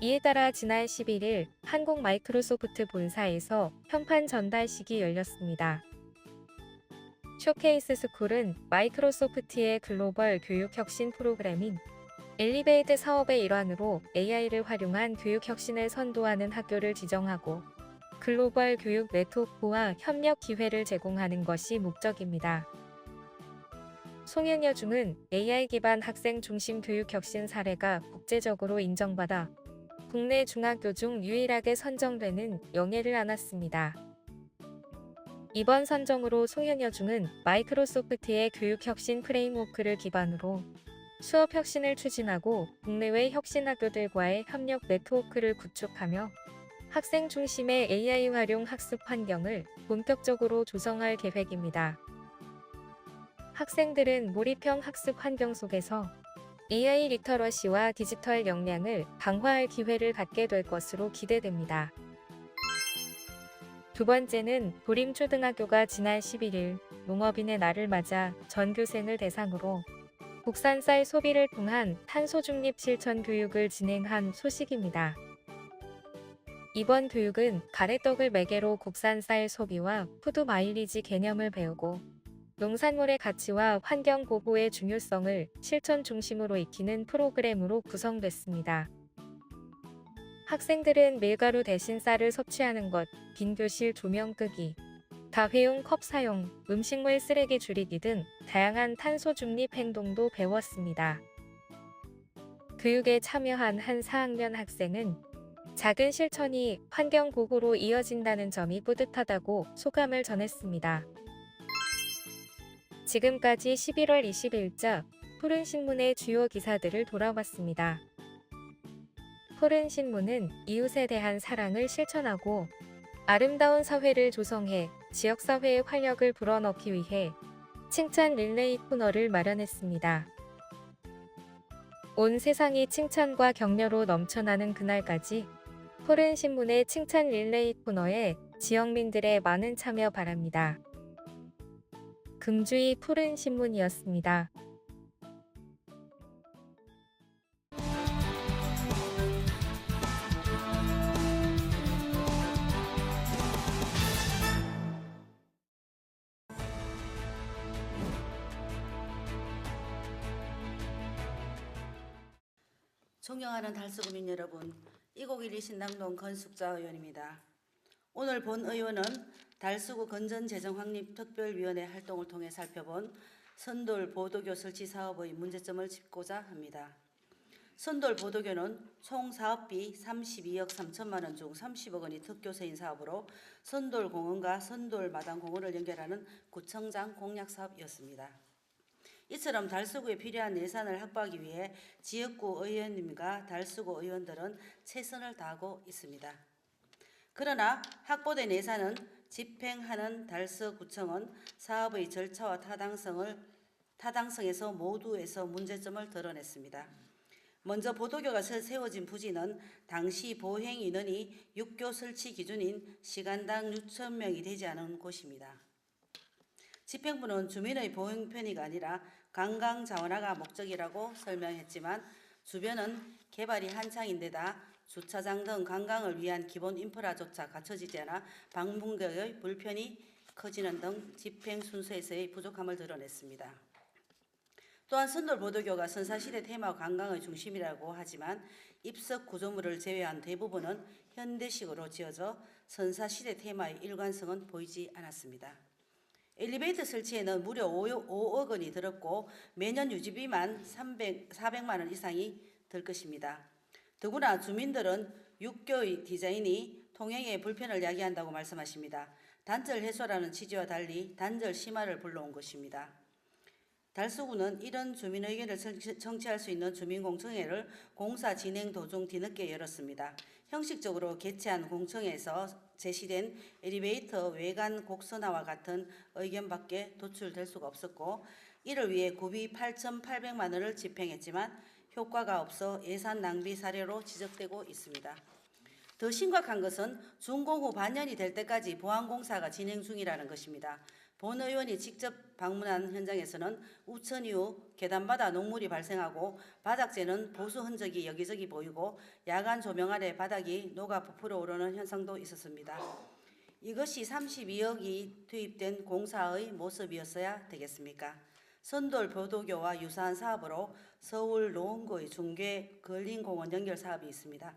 S2: 이에 따라 지난 11일 한국 마이크로소프트 본사에서 현판 전달식이 열렸습니다. 쇼케이스 스쿨은 마이크로소프트의 글로벌 교육 혁신 프로그램인 엘리베이트 사업의 일환으로 AI를 활용한 교육 혁신을 선도하는 학교를 지정하고 글로벌 교육 네트워크와 협력 기회를 제공하는 것이 목적입니다. 송현여중은 AI 기반 학생 중심 교육 혁신 사례가 국제적으로 인정받아 국내 중학교 중 유일하게 선정되는 영예를 안았습니다. 이번 선정으로 송현여중은 마이크로소프트의 교육 혁신 프레임워크를 기반으로 수업 혁신을 추진하고 국내외 혁신 학교들과의 협력 네트워크를 구축하며 학생 중심의 AI 활용 학습 환경을 본격적으로 조성할 계획입니다. 학생들은 몰입형 학습 환경 속에서 AI 리터러시와 디지털 역량을 강화할 기회를 갖게 될 것으로 기대됩니다. 두 번째는 도림초등학교가 지난 11일 농업인의 날을 맞아 전교생을 대상으로 국산 쌀 소비를 통한 탄소 중립 실천 교육을 진행한 소식입니다. 이번 교육은 가래떡을 매개로 국산 쌀 소비와 푸드 마일리지 개념을 배우고 농산물의 가치와 환경 보호의 중요성을 실천 중심으로 익히는 프로그램으로 구성됐습니다. 학생들은 밀가루 대신 쌀을 섭취하는 것, 빈 교실 조명 끄기, 다회용 컵 사용, 음식물 쓰레기 줄이기 등 다양한 탄소 중립 행동도 배웠습니다. 교육에 참여한 한 4학년 학생은 작은 실천이 환경 보호로 이어진다는 점이 뿌듯하다고 소감을 전했습니다. 지금까지 11월 20일자 푸른신문의 주요 기사들을 돌아봤습니다. 푸른신문은 이웃에 대한 사랑을 실천하고 아름다운 사회를 조성해 지역사회의 활력을 불어넣기 위해 칭찬 릴레이 코너를 마련했습니다. 온 세상이 칭찬과 격려로 넘쳐나는 그날까지 푸른신문의 칭찬 릴레이 코너에 지역민들의 많은 참여 바랍니다. 금주의 푸른신문이었습니다.
S5: 존경하는 달서구민 여러분, 251 신당동 건숙자 의원입니다. 오늘 본 의원은 달서구 건전재정확립특별위원회 활동을 통해 살펴본 선돌 보도교 설치 사업의 문제점을 짚고자 합니다. 선돌 보도교는 총 사업비 32억 3천만 원 중 30억 원이 특교세인 사업으로 선돌 공원과 선돌 마당 공원을 연결하는 구청장 공약 사업이었습니다. 이처럼 달서구에 필요한 예산을 확보하기 위해 지역구 의원님과 달서구 의원들은 최선을 다하고 있습니다. 그러나 확보된 예산은 집행하는 달서구청은 사업의 절차와 타당성에서 모두에서 문제점을 드러냈습니다. 먼저 보도교가 세워진 부지는 당시 보행 인원이 6교 설치 기준인 시간당 6천 명이 되지 않은 곳입니다. 집행부는 주민의 보행 편의가 아니라 관광 자원화가 목적이라고 설명했지만 주변은 개발이 한창인데다 주차장 등 관광을 위한 기본 인프라조차 갖춰지지 않아 방문객의 불편이 커지는 등 집행 순서에서의 부족함을 드러냈습니다. 또한 선돌 보도교가 선사시대 테마 관광의 중심이라고 하지만 입석 구조물을 제외한 대부분은 현대식으로 지어져 선사시대 테마의 일관성은 보이지 않았습니다. 엘리베이터 설치에는 무려 5억 원이 들었고 매년 유지비만 400만 원 이상이 들 것입니다. 더구나 주민들은 6교의 디자인이 통행에 불편을 야기한다고 말씀하십니다. 단절 해소라는 취지와 달리 단절 심화를 불러온 것입니다. 달서구는 이런 주민 의견을 청취할 수 있는 주민공청회를 공사 진행 도중 뒤늦게 열었습니다. 형식적으로 개최한 공청회에서 제시된 엘리베이터 외관 곡선화와 같은 의견밖에 도출될 수가 없었고 이를 위해 구비 8,800만 원을 집행했지만 효과가 없어 예산 낭비 사례로 지적되고 있습니다. 더 심각한 것은 준공 후 반년이 될 때까지 보안공사가 진행 중이라는 것입니다. 본 의원이 직접 방문한 현장에서는 우천 이후 계단바다 녹물이 발생하고 바닥재는 보수 흔적이 여기저기 보이고 야간 조명 아래 바닥이 녹아 부풀어 오르는 현상도 있었습니다. 이것이 32억이 투입된 공사의 모습이었어야 되겠습니까? 선돌 보도교와 유사한 사업으로 서울 노원구의 중계 근린공원 연결 사업이 있습니다.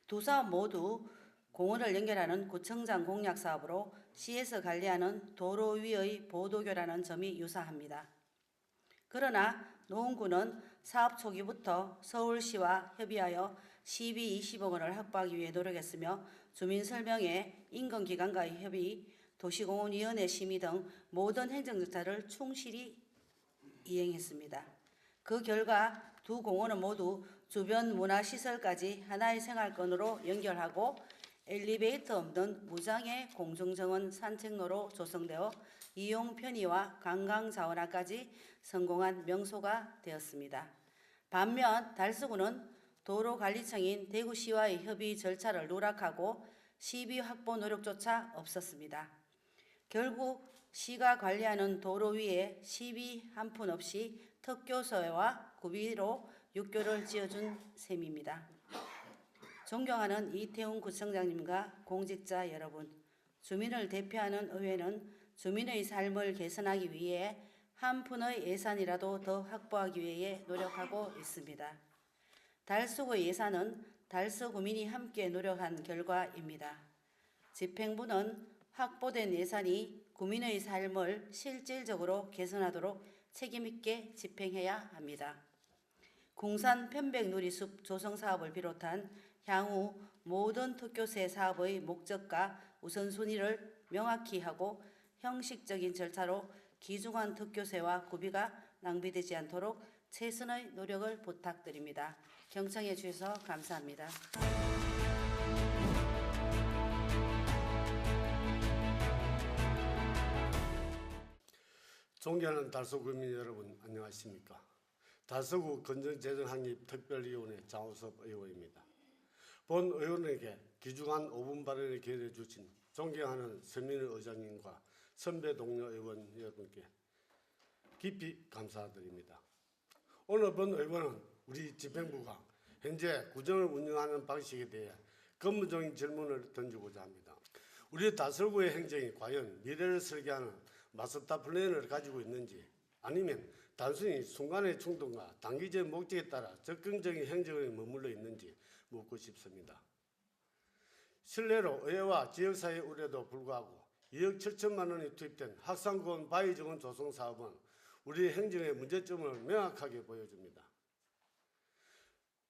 S5: 두 사업 모두 공원을 연결하는 구청장 공약 사업으로 시에서 관리하는 도로 위의 보도교라는 점이 유사합니다. 그러나 노원구는 사업 초기부터 서울시와 협의하여 시비 20억 원을 확보하기 위해 노력했으며 주민설명회, 인권기관과의 협의, 도시공원위원회 심의 등 모든 행정절차를 충실히 이행했습니다. 그 결과 두 공원은 모두 주변 문화시설까지 하나의 생활권으로 연결하고 엘리베이터 없는 무장의 공중정원 산책로로 조성되어 이용 편의와 관광 자원화까지 성공한 명소가 되었습니다. 반면 달서구는 도로관리청인 대구시와의 협의 절차를 누락하고 시비 확보 노력조차 없었습니다. 결국 시가 관리하는 도로 위에 시비 한 푼 없이 특교소와 구비로 6교를 지어준 셈입니다. 존경하는 이태훈 구청장님과 공직자 여러분, 주민을 대표하는 의회는 주민의 삶을 개선하기 위해 한 푼의 예산이라도 더 확보하기 위해 노력하고 있습니다. 달서구의 예산은 달서구민이 함께 노력한 결과입니다. 집행부는 확보된 예산이 구민의 삶을 실질적으로 개선하도록 책임있게 집행해야 합니다. 궁산 편백누리숲 조성사업을 비롯한 향후 모든 특교세 사업의 목적과 우선순위를 명확히 하고 형식적인 절차로 귀중한 특교세와 구비가 낭비되지 않도록 최선의 노력을 부탁드립니다. 경청해 주셔서 감사합니다.
S22: 존경하는 달서구 국민 여러분, 안녕하십니까? 달서구 건전재정확립특별위원회 장우섭 의원입니다. 본 의원에게 귀중한 5분 발언을 기회해 주신 존경하는 서민의 의장님과 선배 동료 의원 여러분께 깊이 감사드립니다. 오늘 본 의원은 우리 집행부가 현재 구청을 운영하는 방식에 대해 근본적인 질문을 던지고자 합니다. 우리 달서구의 행정이 과연 미래를 설계하는 마스터 플랜을 가지고 있는지, 아니면 단순히 순간의 충동과 단기적 목적에 따라 적극적인 행정에 머물러 있는지 묻고 싶습니다. 실례로 의회와 지역사회 우려도 불구하고 2억 7천만 원이 투입된 학상공원 바위 정원 조성 사업은 우리 행정의 문제점을 명확하게 보여줍니다.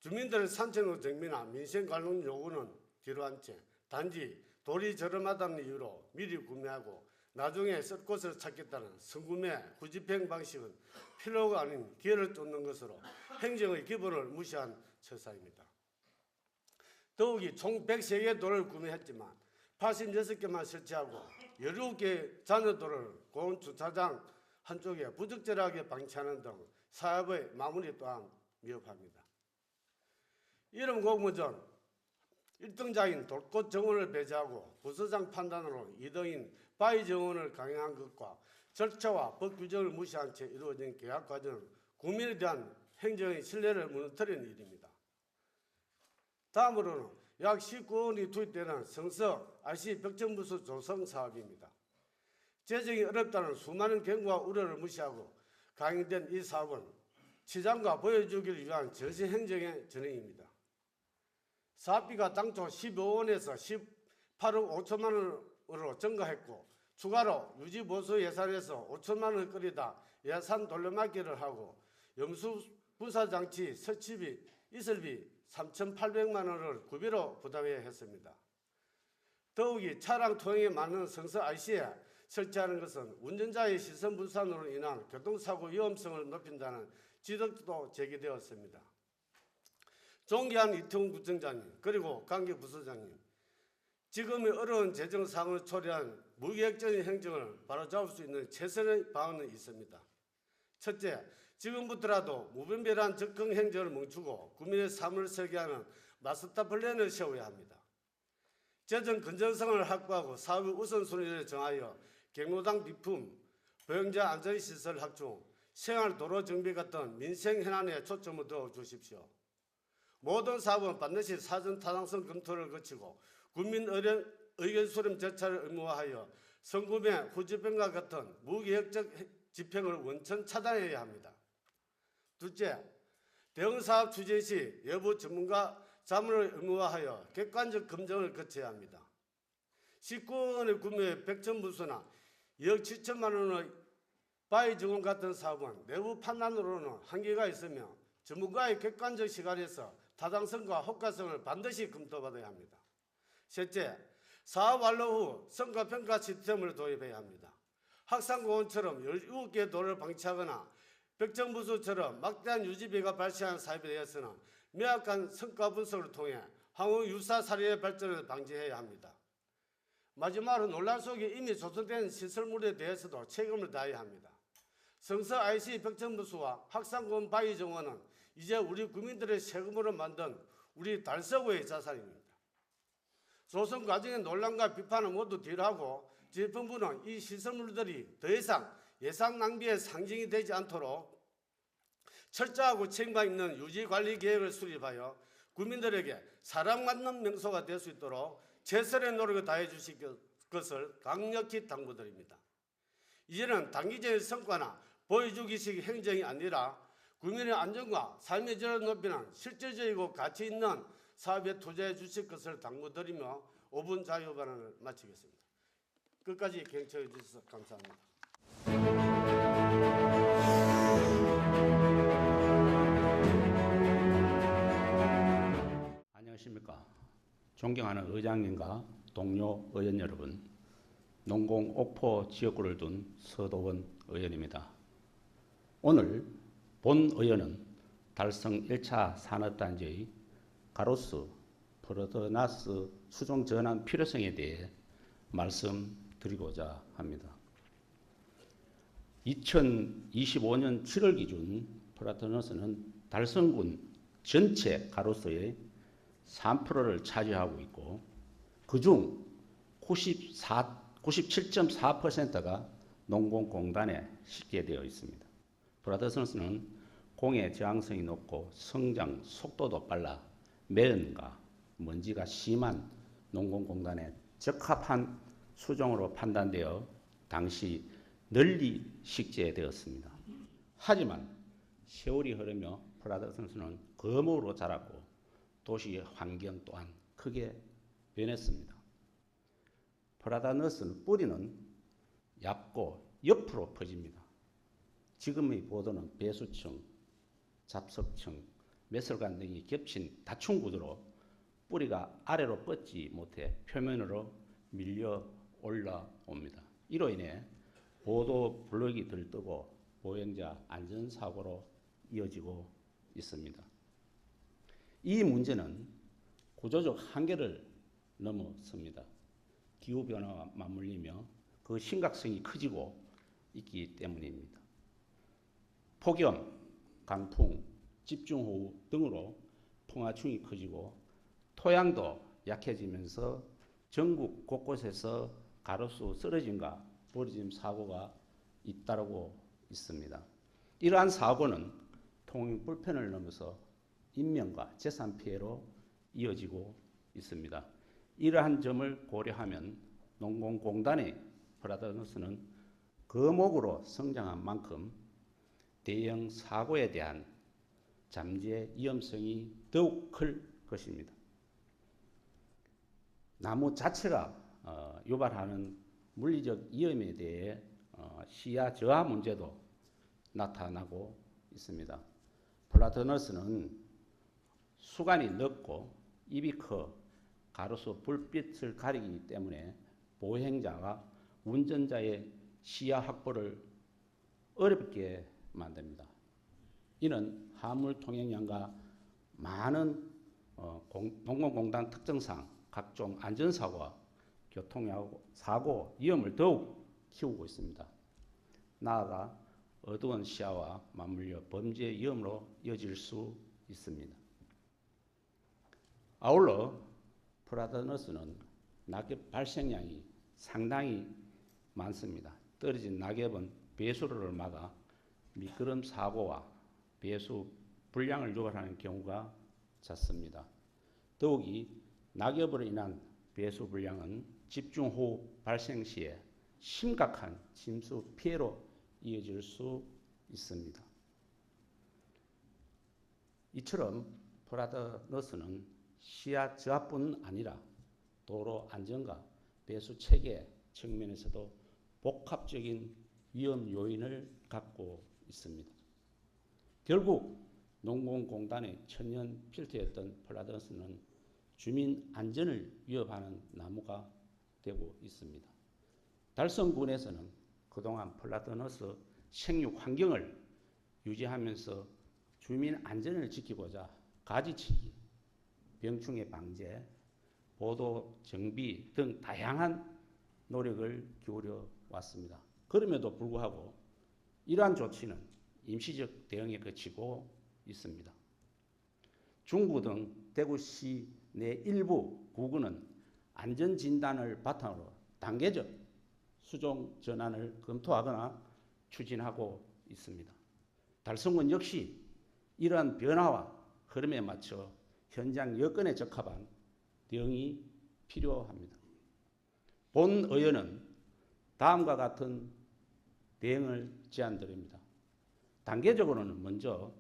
S22: 주민들의 산책로 정비나 민생 관련 요구는 뒤로한 채 단지 돌이 저렴하다는 이유로 미리 구매하고 나중에 쓸 곳을 찾겠다는 선구매 구집행 방식은 필요가 아닌 기회를 쫓는 것으로 행정의 기본을 무시한 처사입니다. 더욱이 총 103개 도를 구매했지만 86개만 설치하고 17개 잔여도를 공원 주차장 한쪽에 부적절하게 방치하는 등 사업의 마무리 또한 미흡합니다. 이름 공모전 1등자인 돌꽃 정원을 배제하고 부서장 판단으로 2등인 바위 정원을 강행한 것과 절차와 법 규정을 무시한 채 이루어진 계약 과정은 국민에 대한 행정의 신뢰를 무너뜨리는 일입니다. 다음으로는 약 19원이 투입되는 성서 RC 벽정부수 조성 사업입니다. 재정이 어렵다는 수많은 경고와 우려를 무시하고 강행된 이 사업은 시장과 보여주기를 위한 전시 행정의 전형입니다. 사업비가 당초 15원에서 18억 5천만 원으로 증가했고 추가로 유지보수 예산에서 5천만 원을 끌이다 예산 돌려막기를 하고 염수 분사장치 설치비, 이설비 3,800만 원을 구비로 부담해야 했습니다. 더욱이 차량 통행에 맞는 성서 IC에 설치하는 것은 운전자의 시선 분산으로 인한 교통사고 위험성을 높인다는 지적도 제기되었습니다. 존귀한 이태훈 구청장님 그리고 관계 부서장님, 지금의 어려운 재정 상황을 초래한 무계획적인 행정을 바로잡을 수 있는 최선의 방안은 있습니다. 첫째, 지금부터라도 무분별한 적극 행정을 멈추고 국민의 삶을 설계하는 마스터 플랜을 세워야 합니다. 재정 건전성을 확보하고 사업의 우선순위를 정하여 경로당 비품, 보행자 안전시설 확충, 생활도로 정비 같은 민생 현안에 초점을 두어 주십시오. 모든 사업은 반드시 사전 타당성 검토를 거치고 국민 의견 수렴 절차를 의무화하여 선구매, 후집행과 같은 무계획적 집행을 원천 차단해야 합니다. 둘째, 대응사업 추진 시 여부 전문가 자문을 의무화하여 객관적 검증을 거쳐야 합니다. 19원의 구매 백천부수나 2억 7천만 원의 바위 정원 같은 사업은 내부 판단으로는 한계가 있으며 전문가의 객관적 시각에서 타당성과 효과성을 반드시 검토받아야 합니다. 셋째, 사업 완료 후 성과평가 시스템을 도입해야 합니다. 학상공원처럼 17개 도를 방치하거나 백정부수처럼 막대한 유지비가 발생한 사업에 대해서는 명확한 성과 분석을 통해 향후 유사 사례의 발전을 방지해야 합니다. 마지막으로 논란 속에 이미 조성된 시설물에 대해서도 책임을 다해야 합니다. 성서 IC 벽정부수와 학상공원 바위 정원은 이제 우리 국민들의 세금으로 만든 우리 달서구의 자산입니다. 조성 과정의 논란과 비판을 모두 뒤로하고 재정부는 이 시설물들이 더 이상 예산 낭비의 상징이 되지 않도록 철저하고 책임감 있는 유지관리 계획을 수립하여 국민들에게 사랑받는 명소가 될 수 있도록 최선의 노력을 다해 주실 것을 강력히 당부드립니다. 이제는 단기적인 성과나 보여주기식 행정이 아니라 국민의 안전과 삶의 질을 높이는 실질적이고 가치 있는 사업에 투자해 주실 것을 당부드리며 5분 자유 발언을 마치겠습니다. 끝까지 경청해 주셔서 감사합니다.
S6: 안녕하십니까. 존경하는 의장님과 동료 의원 여러분, 농공 옥포 지역구를 둔 서도원 의원입니다. 오늘 본 의원은 달성 1차 산업단지의 가로수, 프로드나스 수종 전환 필요성에 대해 말씀드리고자 합니다. 2025년 7월 기준 프로드나스는 달성군 전체 가로수의 3%를 차지하고 있고 그중 97.4%가 농공공단에 식재되어 있습니다. 프로드나스는 공해 저항성이 높고 성장 속도도 빨라 매연과 먼지가 심한 농공공단에 적합한 수종으로 판단되어 당시 널리 식재되었습니다. 하지만 세월이 흐르며 프라다너스는 거목으로 자랐고 도시 환경 또한 크게 변했습니다. 프라다너스 뿌리는 얇고 옆으로 퍼집니다. 지금의 보도는 배수층, 잡석층, 매설관 등이 겹친 다층 구조로 뿌리가 아래로 뻗지 못해 표면으로 밀려 올라옵니다. 이로 인해 보도 블럭이 들뜨고 보행자 안전사고로 이어지고 있습니다. 이 문제는 구조적 한계를 넘어섭니다. 기후변화와 맞물리며 그 심각성이 커지고 있기 때문입니다. 폭염, 강풍, 집중호우 등으로 풍화충이 커지고 토양도 약해지면서 전국 곳곳에서 가로수 쓰러짐과 버리짐 사고가 잇따르고 있습니다. 이러한 사고는 통행 불편을 넘어서 인명과 재산 피해로 이어지고 있습니다. 이러한 점을 고려하면 농공공단의 프라다너스는 거목으로 성장한 만큼 대형 사고에 대한 잠재 위험성이 더욱 클 것입니다. 나무 자체가 유발하는 물리적 위험에 대해 시야 저하 문제도 나타나고 있습니다. 프라다너스는 수간이 넓고 입이 커 가로수 불빛을 가리기 때문에 보행자가 운전자의 시야 확보를 어렵게 만듭니다. 이는 화물 통행량과 많은 공공공단 특성상 각종 안전사고와 교통사고 위험을 더욱 키우고 있습니다. 나아가 어두운 시야와 맞물려 범죄 위험으로 이어질 수 있습니다. 아울러 프라다너스는 낙엽 발생량이 상당히 많습니다. 떨어진 낙엽은 배수로를 막아 미끄럼 사고와 배수 불량을 유발하는 경우가 잦습니다. 더욱이 낙엽으로 인한 배수 불량은 집중호우 발생 시에 심각한 침수 피해로 이어질 수 있습니다. 이처럼 프라다너스는 시야 저하뿐 아니라 도로 안전과 배수 체계 측면에서도 복합적인 위험 요인을 갖고 있습니다. 결국 농공공단의 천연 필터였던 프라다너스는 주민 안전을 위협하는 나무가 되고 있습니다. 달성군에서는 그동안 프라다너스 생육 환경을 유지하면서 주민 안전을 지키고자 가지치기, 병충해 방제, 보도 정비 등 다양한 노력을 기울여 왔습니다. 그럼에도 불구하고 이러한 조치는 임시적 대응에 그치고 있습니다. 중구 등 대구시 내 일부 구구는 안전진단을 바탕으로 단계적 수종 전환을 검토하거나 추진하고 있습니다. 달성군 역시 이러한 변화와 흐름에 맞춰 현장 여건에 적합한 대응이 필요합니다. 본 의원은 다음과 같은 대응을 제안드립니다. 단계적으로는 먼저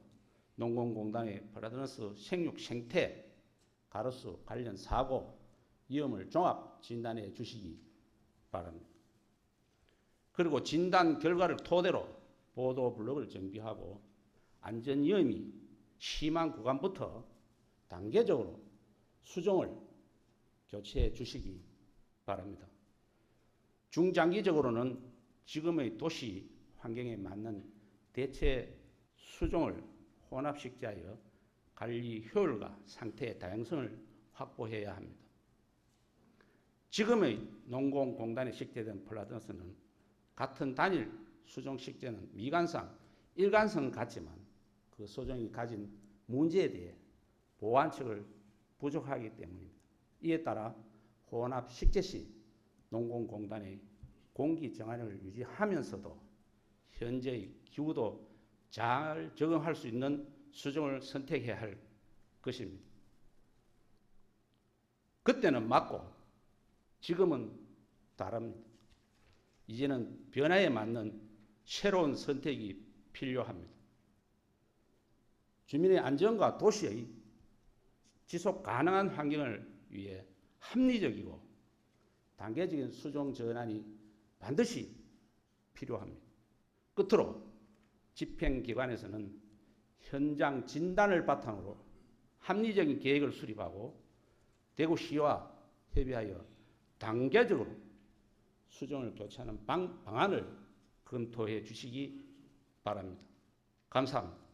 S6: 농공공단의 프라다너스 생육 생태 가로수 관련 사고 위험을 종합 진단해 주시기 바랍니다. 그리고 진단 결과를 토대로 보도 블록을 정비하고 안전 위험이 심한 구간부터 단계적으로 수종을 교체해 주시기 바랍니다. 중장기적으로는 지금의 도시 환경에 맞는 대체 수종을 혼합식재하여 관리 효율과 상태의 다양성을 확보해야 합니다. 지금의 농공공단에 식재된 프라다너스는 같은 단일 수종 식재는 미관상 일관성은 같지만 그 수종이 가진 문제에 대해 보완책을 부족하기 때문입니다. 이에 따라 혼합 식재 시 농공공단의 공기 정화력을 유지하면서도 현재의 기후도 잘 적응할 수 있는 수종을 선택해야 할 것입니다. 그때는 맞고 지금은 다릅니다. 이제는 변화에 맞는 새로운 선택이 필요합니다. 주민의 안전과 도시의 지속 가능한 환경을 위해 합리적이고 단계적인 수종 전환이 반드시 필요합니다. 끝으로 집행기관에서는 현장 진단을 바탕으로 합리적인 계획을 수립하고 대구시와 협의하여 단계적으로 수종을 교체하는 방안을 검토해 주시기 바랍니다. 감사합니다.